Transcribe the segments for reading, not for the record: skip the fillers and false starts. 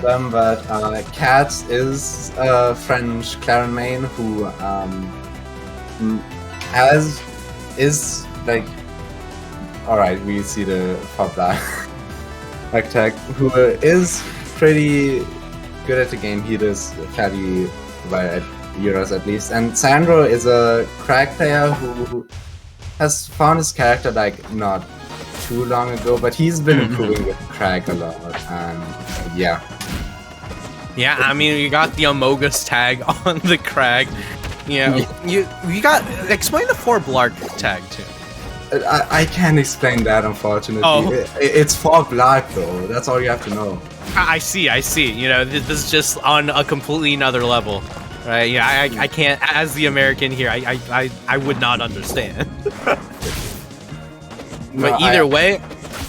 them, but CatS is a French Clairen main who is like, alright, we see the top black tech, who is pretty good at the game. He does fairly well at Euros at least. And Sandro is a Kragg player who has found his character like not too long ago, but he's been improving with Kragg a lot, and yeah. Yeah, I mean, you got the Amogus tag on the Kragg. You know, you got explain the 4 Blark tag too. I can't explain that, unfortunately. Oh. It's 4 Blark though. That's all you have to know. I see. You know, this is just on a completely another level, right? Yeah, I can't, as the American here, I would not understand. But either way,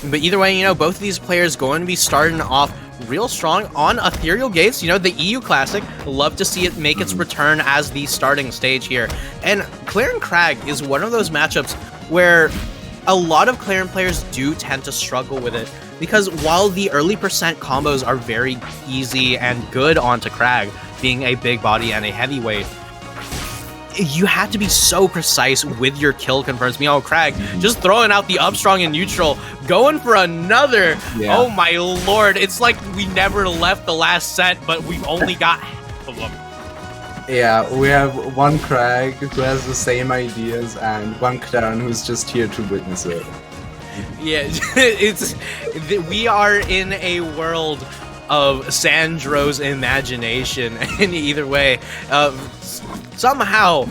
you know, both of these players going to be starting off real strong on Ethereal Gates. You know, the EU Classic. Love to see it make its return as the starting stage here. And Clairen Kragg is one of those matchups where a lot of Clairen players do tend to struggle with it, because while the early percent combos are very easy and good onto Kragg, being a big body and a heavyweight, you have to be so precise with your kill confirms. Me, Kragg just throwing out the up strong and neutral, going for another. Yeah. Oh my lord, it's like we never left the last set, but we've only got half of them. Yeah, we have one Kragg who has the same ideas and one Clairen who's just here to witness it. Yeah, we are in a world of Sandro's imagination, and either way, somehow,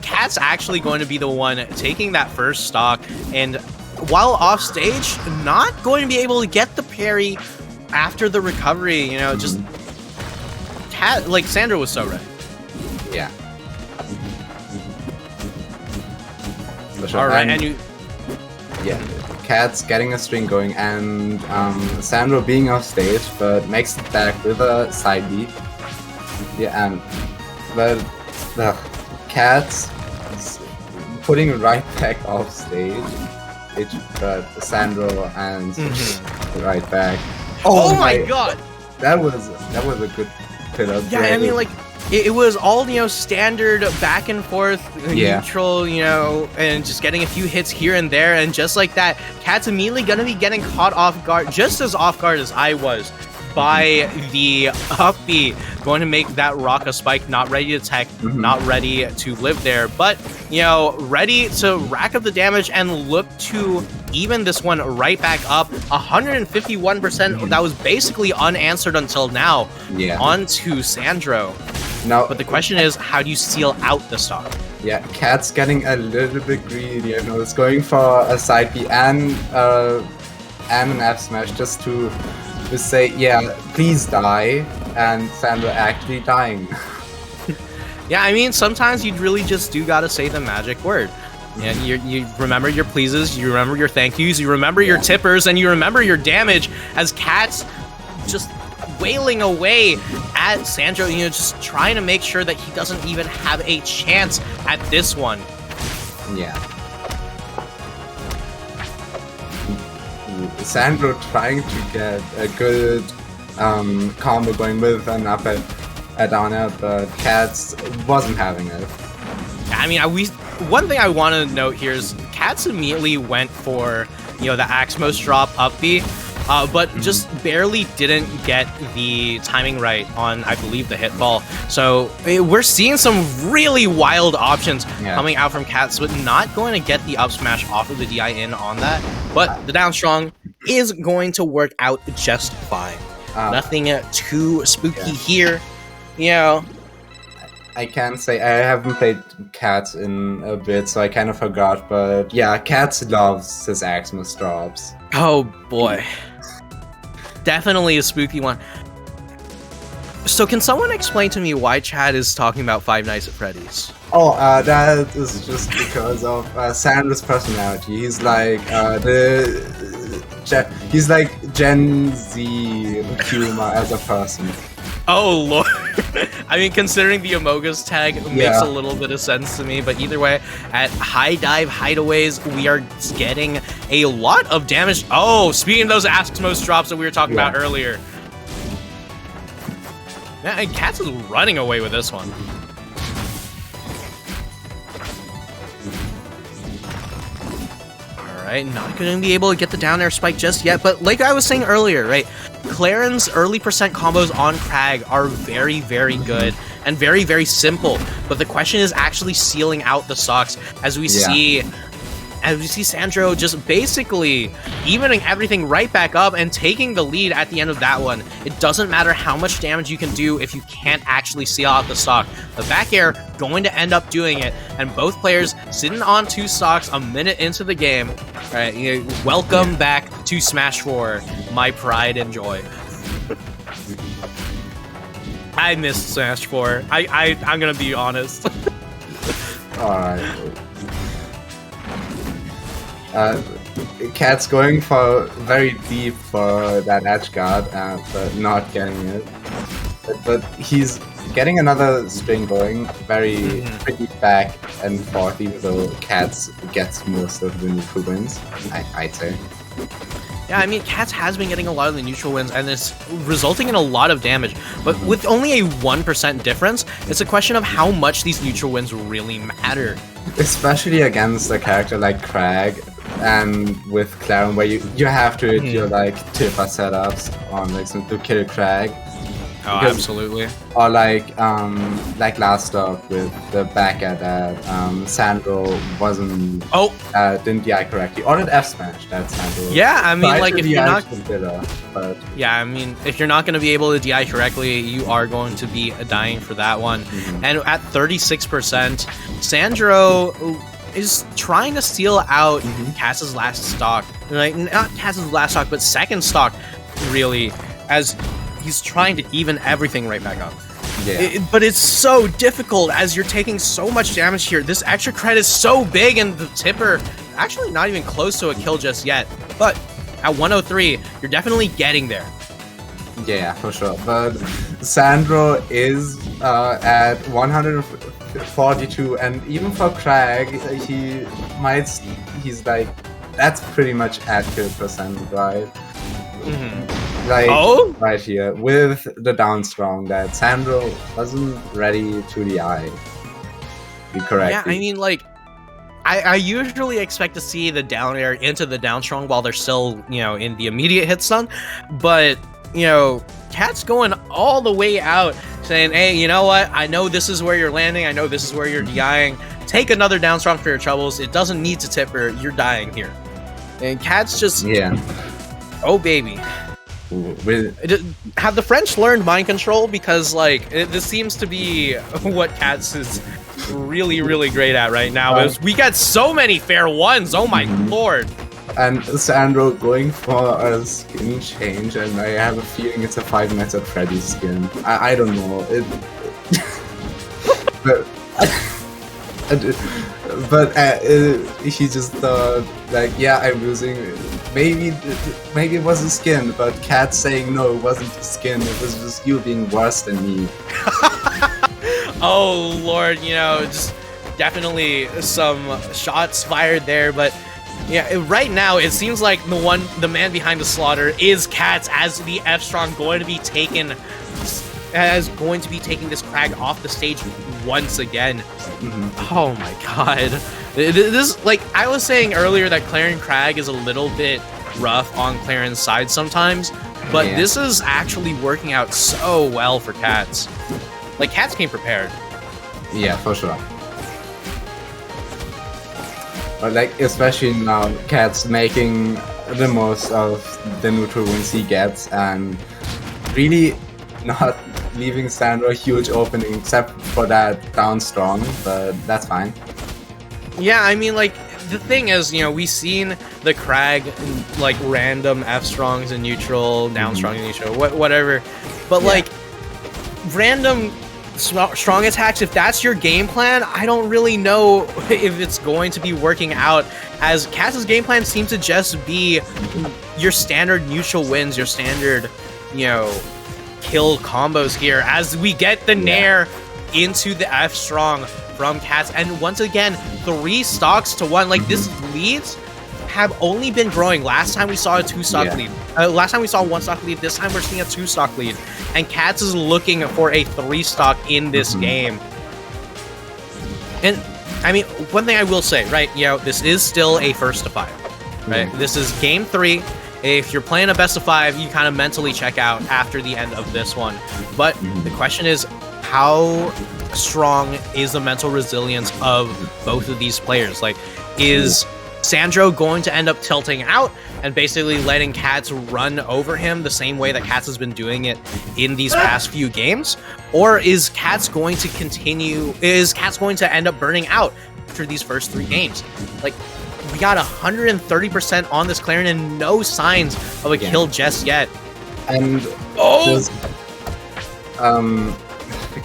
CatS actually going to be the one taking that first stock, and while off stage, not going to be able to get the parry after the recovery. You know, just like Sandro was so ready. Yeah. All right, and you. Yeah, CatS getting a string going, and Sandro being off stage, but makes it back with a side B. Yeah, and but CatS is putting it right back off stage. But Sandro and right back. Oh my god! That was a good pit up. Yeah, I mean, like, it was all, you know, standard back and forth, neutral, you know, and just getting a few hits here and there, and just like that, CatS immediately gonna be getting caught off guard, just as off guard as I was, by the up B, going to make that rock a spike, not ready to tech, not ready to live there, but, you know, ready to rack up the damage and look to even this one right back up. 151%, that was basically unanswered until now, onto Sandro. Now, but the question is, how do you seal out the stock? Yeah, CatS getting a little bit greedy, you know, it's going for a side B and an F smash just to say, yeah, please die, and Sandro actually dying. Yeah, I mean, sometimes you really just do gotta say the magic word. And you remember your pleases, you remember your thank yous, you remember your tippers, and you remember your damage, as CatS just wailing away at Sandro, you know, just trying to make sure that he doesn't even have a chance at this one. Yeah. Sandro trying to get a good combo going with an up at down air, but CatS wasn't having it. I mean, one thing I want to note here is CatS immediately went for, you know, the Axmos drop up B, but just barely didn't get the timing right on, I believe, the hitball. So we're seeing some really wild options coming out from CatS, but not going to get the up smash off of the DI in on that. But the down strong is going to work out just fine. Nothing too spooky here, you know. I can't say, I haven't played CatS in a bit, so I kind of forgot, but yeah, CatS loves his Axmos drops. Oh boy. Definitely a spooky one. So can someone explain to me why Chad is talking about Five Nights at Freddy's? Oh, that is just because of Sandro's personality. He's like he's like Gen Z humor as a person. Oh lord. I mean, considering the Amogus tag makes a little bit of sense to me, but either way, at high dive hideaways, we are getting a lot of damage. Oh, speaking of those Axmos drops that we were talking about earlier. Yeah, and CatS is running away with this one. Alright, not going to be able to get the down air spike just yet, but like I was saying earlier, right, Clairen's early percent combos on Kragg are very, very good and very, very simple, but the question is actually sealing out the stocks as we see Sandro just basically evening everything right back up and taking the lead at the end of that one. It doesn't matter how much damage you can do if you can't actually seal out the stock. The back air going to end up doing it, and both players sitting on 2 stocks a minute into the game. All right, welcome back to Smash 4, my pride and joy. I missed Smash 4. I'm gonna be honest. Alright. CatS going for very deep for that edge guard, but not getting it. But he's getting another string going, very pretty back and forth, even though CatS gets most of the neutral wins, I'd say. Yeah, I mean, CatS has been getting a lot of the neutral wins, and it's resulting in a lot of damage. But with only a 1% difference, it's a question of how much these neutral wins really matter. Especially against a character like Kragg, and with Clairen, where you have to hit your like Tipper setups on like to kill Kragg. Oh, absolutely. Or like last stop with the back at that Sandro wasn't didn't DI correctly, or did F smash that Sandro. Yeah, I mean, like if you're not if you're not going to be able to DI correctly, you are going to be dying for that one. And at 36%, Sandro is trying to seal out CatS's last stock. Like, not CatS's last stock, but second stock, really, as he's trying to even everything right back up. Yeah. But it's so difficult as you're taking so much damage here. This extra credit is so big, and the Tipper actually not even close to a kill just yet. But at 103, you're definitely getting there. Yeah, for sure. But Sandro is at 142, and even for Kragg, he's like, that's pretty much at kill percent, right? Like, right here, with the down strong, that Sandro wasn't ready to DI. Correct. Yeah, I mean, like, I usually expect to see the down air into the down strong while they're still, in the immediate hit stun, but, CatS going all the way out, saying, hey, you know what, I know this is where you're landing, I know this is where you're DIing, take another down strong for your troubles, it doesn't need to Tipper, you're dying here. And CatS just, oh baby. Have the French learned mind control? Because, like, this seems to be what CatS is really, really great at right now. Is we got so many fair ones. Oh my lord! And Sandro going for a skin change, and I have a feeling it's a 5 Nights at Freddy's skin. I don't know. But he just thought, like, yeah, I'm losing. Maybe it was a skin, but CatS saying no, it wasn't a skin. It was just you being worse than me. Oh lord, just definitely some shots fired there, but yeah, right now it seems like the man behind the slaughter is CatS, as the F strong going to be taking this Kragg off the stage once again. Oh my god. This, like I was saying earlier, that Clairen Kragg is a little bit rough on Clairen's side sometimes, but this is actually working out so well for CatS. Like, CatS came prepared. Yeah, for sure. But like, especially now, CatS making the most of the neutral wins he gets, and really not leaving Sandro a huge opening except for that down strong, but that's fine. Yeah, I mean, like, the thing is, we've seen the Kragg, like, random F strongs in neutral, down strong in neutral, whatever, but like, random strong attacks, if that's your game plan, I don't really know if it's going to be working out, as CatS's game plan seems to just be your standard neutral wins, your standard, kill combos here, as we get the nair into the F strong from CatS, and once again 3 stocks to 1. Like, this leads have only been growing. Last time we saw a 2-stock Yeah. lead. Last time we saw a 1-stock lead. This time we're seeing a 2-stock lead. And CatS is looking for a 3-stock in this game. And, I mean, one thing I will say, right, you know, this is still a first to 5, right? This is game 3. If you're playing a best of 5, you kind of mentally check out after the end of this one. But the question is, how strong is the mental resilience of both of these players? Like, is Sandro going to end up tilting out and basically letting CatS run over him the same way that CatS has been doing it in these past few games? Or is CatS going to continue, is CatS going to end up burning out after these first 3 games? Like, we got 130% on this Clairen and no signs of a kill just yet. And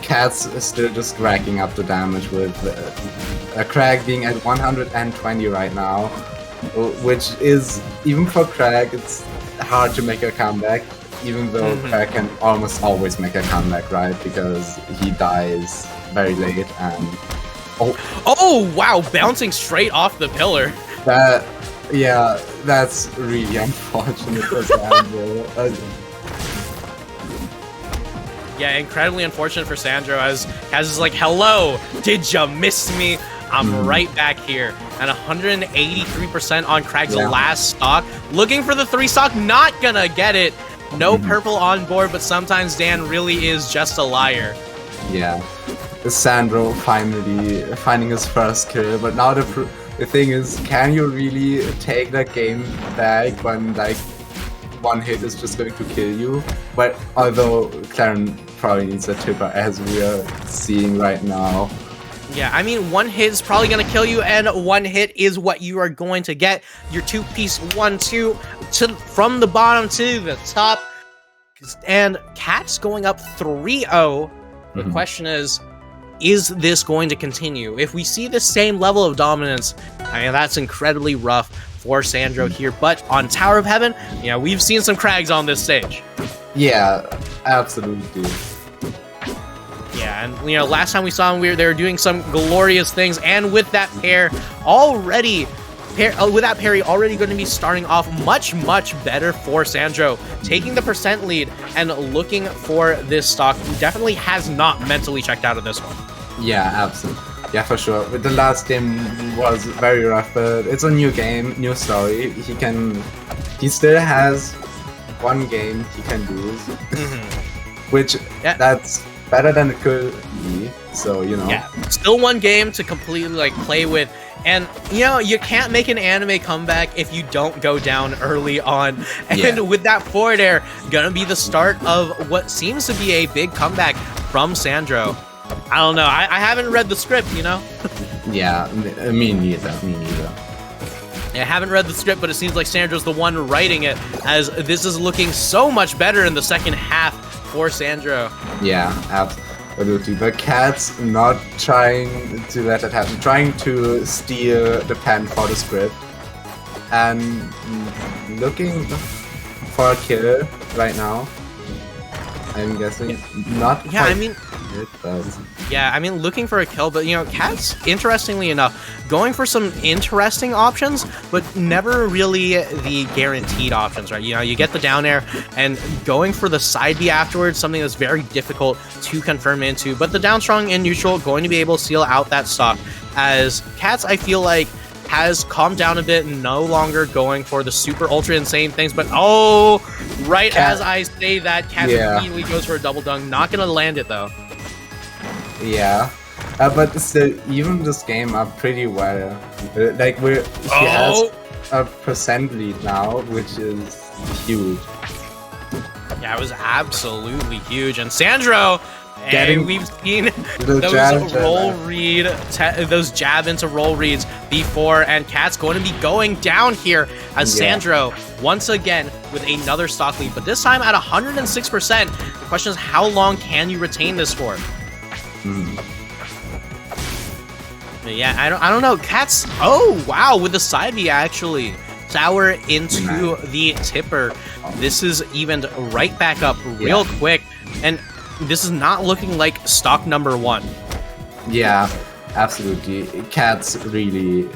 CatS is still just racking up the damage with Kragg being at 120 right now, which is, even for Kragg, it's hard to make a comeback, even though Kragg can almost always make a comeback, right? Because he dies very late and... Oh, wow, bouncing straight off the pillar. Yeah, that's really unfortunate for Sandro. Yeah, incredibly unfortunate for Sandro, as CatS is like, hello, did you miss me? I'm right back here. And 183% on Kragg's last stock. Looking for the 3-stock, not gonna get it. No purple on board, but sometimes Dan really is just a liar. Yeah, Sandro finally finding his first kill, but now the thing is, can you really take that game back when, like, 1 hit is just going to kill you? But although Clairen probably needs a tipper, as we are seeing right now. Yeah, I mean, 1 hit is probably going to kill you, and 1 hit is what you are going to get. Your 2-piece 1-2 from the bottom to the top. And CatS going up 3-0. The question is this going to continue? If we see the same level of dominance, I mean, that's incredibly rough for Sandro here. But on Tower of Heaven, you know, we've seen some Kraggs on this stage. Yeah, absolutely. Yeah, and, you know, last time we saw them, they were doing some glorious things. And with that pair already... with that parry already going to be starting off much, much better for Sandro. Taking the percent lead and looking for this stock. He definitely has not mentally checked out of this one. Yeah, absolutely. Yeah, for sure. But the last game was very rough, but it's a new game, new story. He still has 1 game he can lose, which that's better than it could be. So, you know. Yeah, still 1 game to completely, like, play with. And, you know, you can't make an anime comeback if you don't go down early on. And with that forward air, gonna be the start of what seems to be a big comeback from Sandro. I don't know. I haven't read the script, you know? Yeah, me neither. I haven't read the script, but it seems like Sandro's the one writing it, as this is looking so much better in the second half for Sandro. Yeah, absolutely. But CatS not trying to let it happen, trying to steal the pen for the script, and looking for a kill right now. I'm guessing not. Yeah, I mean, it does. Yeah, I mean, looking for a kill, but, you know, CatS, interestingly enough, going for some interesting options, but never really the guaranteed options, right? You know, you get the down air, and going for the side B afterwards, something that's very difficult to confirm into, but the down strong and neutral going to be able to seal out that stock, as CatS, I feel like, has calmed down a bit, no longer going for the super ultra insane things, but as I say that, CatS immediately goes for a double dunk, not gonna land it though. Yeah, but still, even this game up pretty well. Like, he has a percent lead now, which is huge. Yeah, it was absolutely huge. And Sandro, we've seen those those jab into roll reads before, and CatS going to be going down here as Sandro once again with another stock lead, but this time at 106%. The question is, how long can you retain this for? Yeah, I don't know. CatS, wow, with the side B actually. Tower into the tipper. This is evened right back up real quick, and this is not looking like stock number 1. Yeah, absolutely. CatS really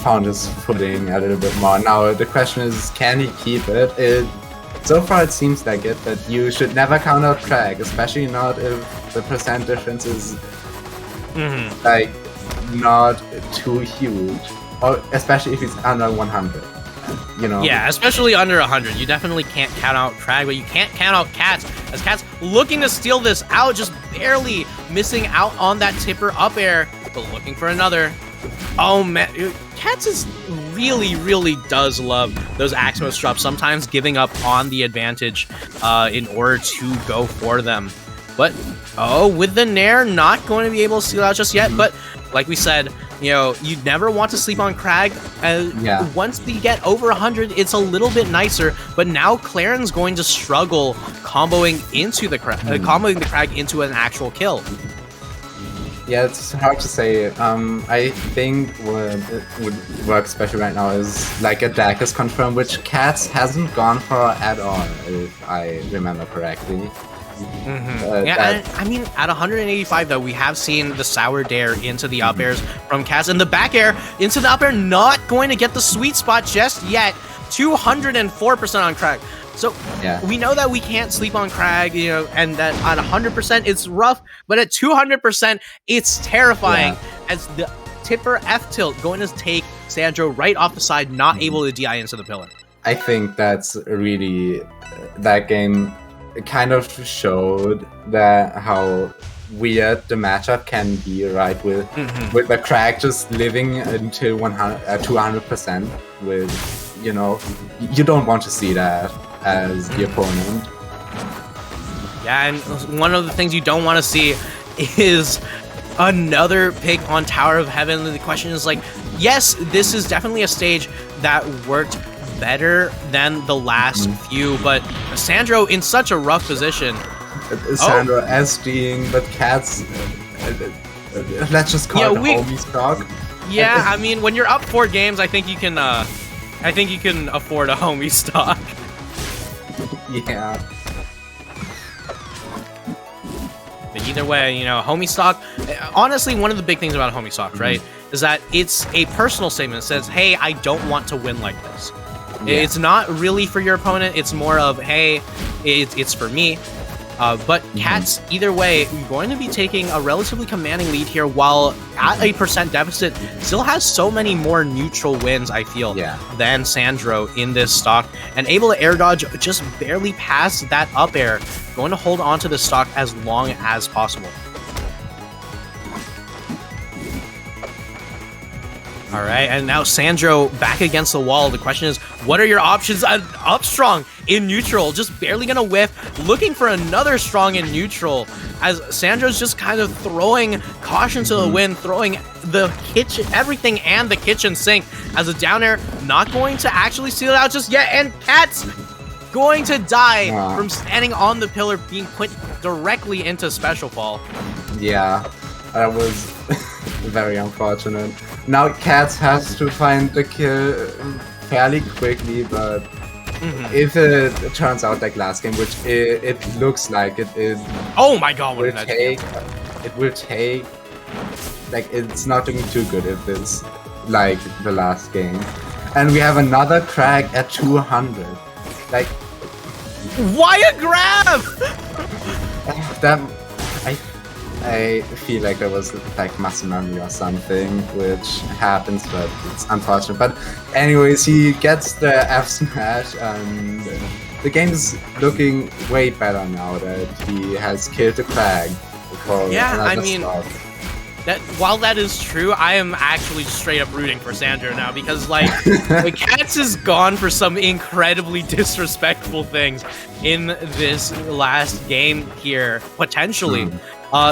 found his footing a little bit more. Now the question is, can he keep it? So far it seems like it, but you should never count out Kragg, especially not if the percent difference is like not too huge, or especially if he's under 100. You know? Yeah, especially under 100. You definitely can't count out Kragg, but you can't count out CatS, as CatS looking to steal this out, just barely missing out on that tipper up air, but looking for another. Oh man, CatS is really does love those Axmos drops, sometimes giving up on the advantage in order to go for them. But, with the Nair, not going to be able to steal out just yet, but like we said, you know, you never want to sleep on Kragg. Once we get over 100, it's a little bit nicer. But now Clairen's going to struggle comboing into the comboing the Kragg into an actual kill. Yeah, it's hard to say. I think what would work especially right now is like a deck is confirmed, which CatS hasn't gone for at all, if I remember correctly. I mean, at 185 though, we have seen the sour dare into the up airs from CatS, and the back air into the up air, not going to get the sweet spot just yet. 204% on Kragg. So we know that we can't sleep on Kragg, you know, and that at 100% it's rough, but at 200% it's terrifying as the tipper F tilt going to take Sandro right off the side, not able to DI into the pillar. I think that's really that game kind of showed that how weird the matchup can be, right? With the Kragg just living until 200% with, you know, you don't want to see that as the opponent. Yeah, and one of the things you don't want to see is another pick on Tower of Heaven. The question is like, yes, this is definitely a stage that worked better than the last few, but Sandro in such a rough position. Sandro SDing, but CatS, let's just call it homie stock. Yeah, I mean, when you're up 4 games, I think you can afford a homie stock. Yeah. But either way, you know, homie stock, honestly, one of the big things about homie stock, right, is that it's a personal statement that says, hey, I don't want to win like this. It's not really for your opponent. It's more of, hey, it's for me. But CatS, either way, going to be taking a relatively commanding lead here, while at a percent deficit, still has so many more neutral wins, I feel, than Sandro in this stock. And able to air dodge just barely past that up air, going to hold on to the stock as long as possible. All right, and now Sandro back against the wall. The question is, what are your options? Up strong in neutral, just barely gonna whiff. Looking for another strong in neutral, as Sandro's just kind of throwing caution to the wind, throwing the kitchen, everything and the kitchen sink as a down air, not going to actually seal it out just yet. And CatS going to die from standing on the pillar, being put directly into special fall. Yeah, that was very unfortunate. Now CatS has to find the kill fairly quickly, but if it turns out like last game, which it looks like it is, oh my god, it will take, like, it's not looking too good if it's like the last game. And we have another Kragg at 200. Like, why a grab? That I feel like there was like muscle memory or something, which happens, but it's unfortunate. But anyways, he gets the F smash, and the game is looking way better now that he has killed the Kragg. Yeah, I mean, that while that is true, I am actually straight up rooting for Sandro now, because like the CatS has gone for some incredibly disrespectful things in this last game here, potentially.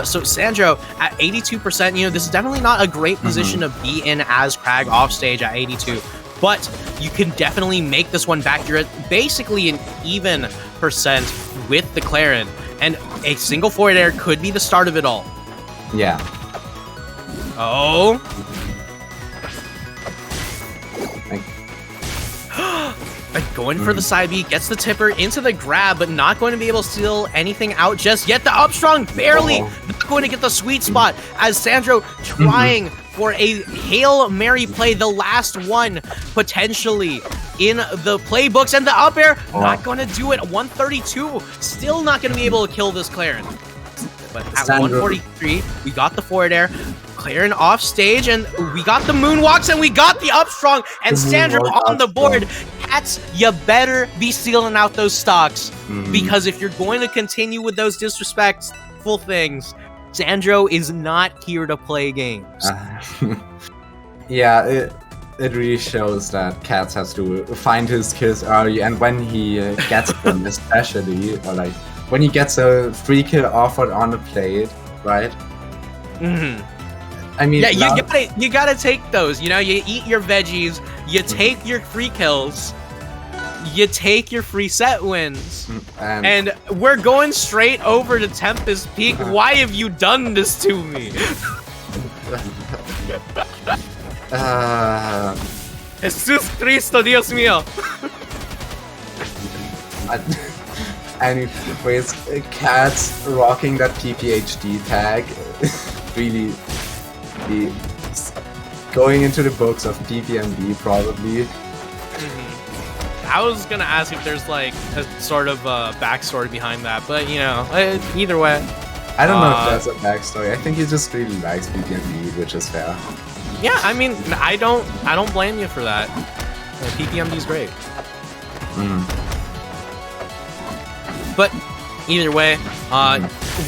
So Sandro at 82%, you know, this is definitely not a great position to be in as Kragg off stage at 82, but you can definitely make this one back. You're at basically an even percent with the Clairen, and a single forward air could be the start of it all. Yeah. Oh. Like going for the side B, gets the tipper into the grab, but not going to be able to steal anything out just yet. The up strong barely not going to get the sweet spot, as Sandro trying for a Hail Mary play, the last one potentially in the playbooks, and the up air, not gonna do it. 132, still not gonna be able to kill this Clairen. But at Sandro. 143, we got the forward air. Clairen off stage, and we got the moonwalks, and we got the up strong, and Sandro on the board. CatS, you better be sealing out those stocks, because if you're going to continue with those disrespectful things, Sandro is not here to play games. Yeah, it really shows that CatS has to find his kills early, and when he gets them, especially, or like when he gets a free kill offered on the plate, right? I mean, yeah, you gotta take those. You know, you eat your veggies, you take your free kills, you take your free set wins, and we're going straight over to Tempest Peak. Why have you done this to me? Jesus Cristo, Dios mío. Anyways, CatS rocking that PPHD tag, really going into the books of PPMD probably. I was gonna ask if there's like a sort of backstory behind that, but you know, either way. I don't know if that's a backstory. I think he just really likes PPMD, which is fair. Yeah, I mean, I don't blame you for that. PPMD's great. But either way,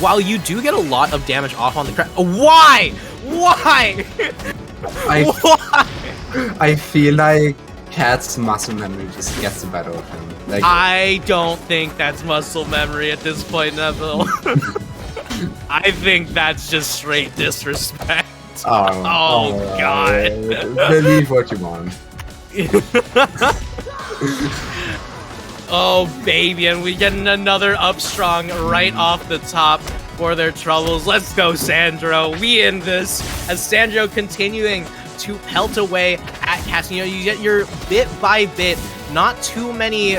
while you do get a lot of damage off on the Kragg, why? I feel like CatS' muscle memory just gets the better of him. Like, I don't think that's muscle memory at this point, Neville. I think that's just straight disrespect. Oh God. Believe what you want. Oh baby, and we getting another up strong right off the top for their troubles. Let's go, Sandro. We in this, as Sandro continuing to pelt away at CatS. You know, you get your bit by bit, not too many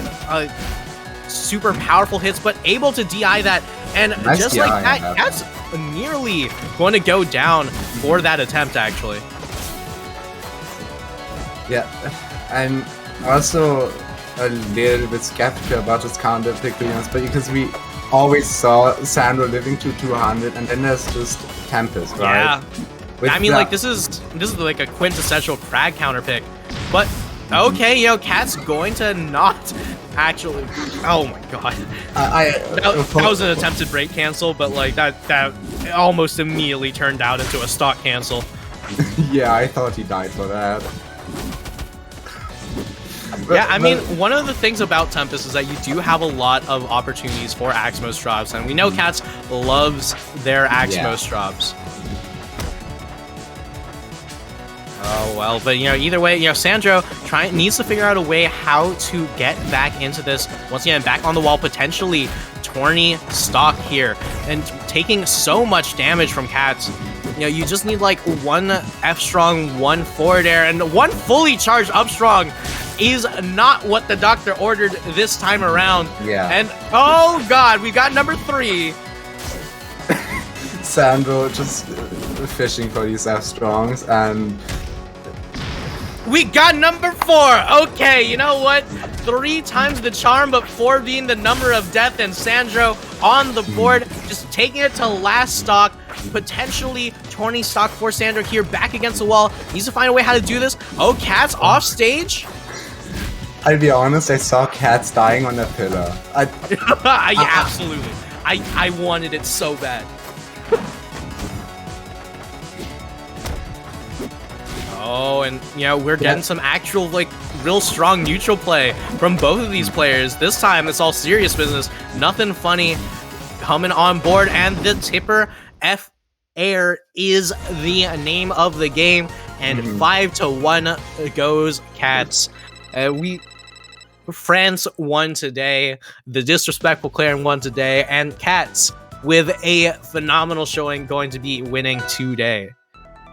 super powerful hits, but able to DI that. And nice just DI, like that, CatS nearly going to go down for that attempt, actually. Yeah, I'm also a little bit skeptical about this counter pick, but because we always saw Sandro living to 200, and then there's just Tempest, right? Yeah. I mean, like, this is like a quintessential Kragg counter pick, but okay, you know, CatS going to not actually. Oh my God, that was an attempted break cancel, but like that almost immediately turned out into a stock cancel. Yeah, I thought he died for that. Yeah, I mean, one of the things about Tempest is that you do have a lot of opportunities for Axmos drops, and we know CatS loves their Axmos drops. Oh well, but you know, either way, you know, Sandro needs to figure out a way how to get back into this. Once again, back on the wall, potentially tourney stock here, and taking so much damage from CatS. You know, you just need like one F strong, one forward air, and one fully charged up strong is not what the doctor ordered this time around. Yeah. And oh God, we got number 3. Sandro just fishing for these F strongs, and we got number 4. Okay, you know what? 3 times the charm, but 4 being the number of death, and Sandro on the board, just taking it to last stock. Potentially tourney stock for Sandro here, back against the wall. Needs to find a way how to do this. Oh, CatS off stage. I'll be honest, I saw CatS dying on a pillar. Yeah, absolutely. I wanted it so bad. Oh, and you know, we're getting some actual, like, real strong neutral play from both of these players. This time, it's all serious business. Nothing funny coming on board, and the tipper F Air is the name of the game, and 5-1 goes CatS. France won today, the disrespectful Clairen won today, and CatS with a phenomenal showing going to be winning today.